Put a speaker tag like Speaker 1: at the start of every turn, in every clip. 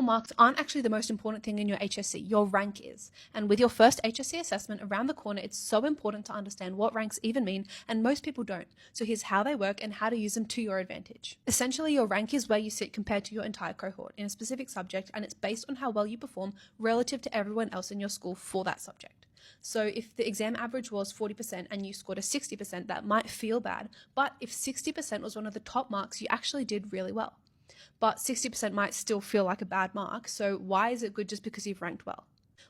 Speaker 1: marks aren't actually the most important thing in your HSC, your rank is. And with your first HSC assessment around the corner, it's so important to understand what ranks even mean, and most people don't. So here's how they work and how to use them to your advantage. Essentially, your rank is where you sit compared to your entire cohort in a specific subject, and it's based on how well you perform relative to everyone else in your school for that subject. So if the exam average was 40% and you scored a 60%, that might feel bad, but if 60% was one of the top marks, you actually did really well. But 60% might still feel like a bad mark, so why is it good just because you've ranked well?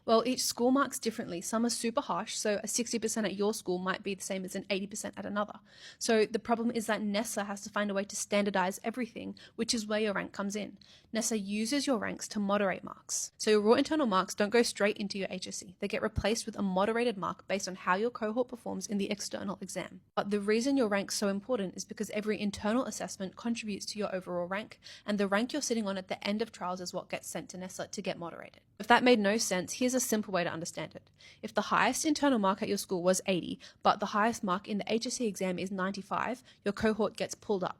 Speaker 1: Well, each school marks differently. Some are super harsh, so a 60% at your school might be the same as an 80% at another. So the problem is that NESA has to find a way to standardize everything, which is where your rank comes in. NESA uses your ranks to moderate marks. So your raw internal marks don't go straight into your HSC. They get replaced with a moderated mark based on how your cohort performs in the external exam. But the reason your rank's so important is because every internal assessment contributes to your overall rank, and the rank you're sitting on at the end of trials is what gets sent to NESA to get moderated. If that made no sense, here's a simple way to understand it. If the highest internal mark at your school was 80, but the highest mark in the HSC exam is 95, your cohort gets pulled up.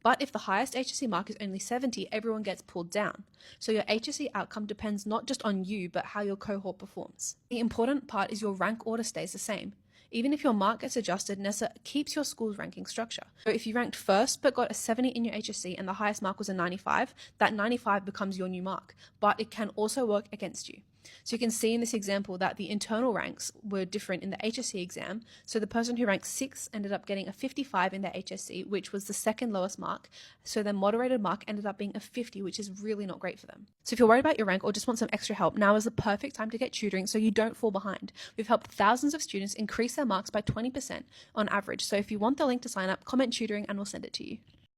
Speaker 1: But if the highest HSC mark is only 70, everyone gets pulled down. So your HSC outcome depends not just on you, but how your cohort performs. The important part is your rank order stays the same. Even if your mark gets adjusted, NESA keeps your school's ranking structure. So if you ranked first but got a 70 in your HSC and the highest mark was a 95, that 95 becomes your new mark, but it can also work against you. So you can see in this example that the internal ranks were different in the HSC exam. So the person who ranked 6 ended up getting a 55 in their HSC, which was the second lowest mark. So their moderated mark ended up being a 50, which is really not great for them. So if you're worried about your rank or just want some extra help, now is the perfect time to get tutoring so you don't fall behind. We've helped thousands of students increase their marks by 20% on average. So if you want the link to sign up, comment tutoring and we'll send it to you.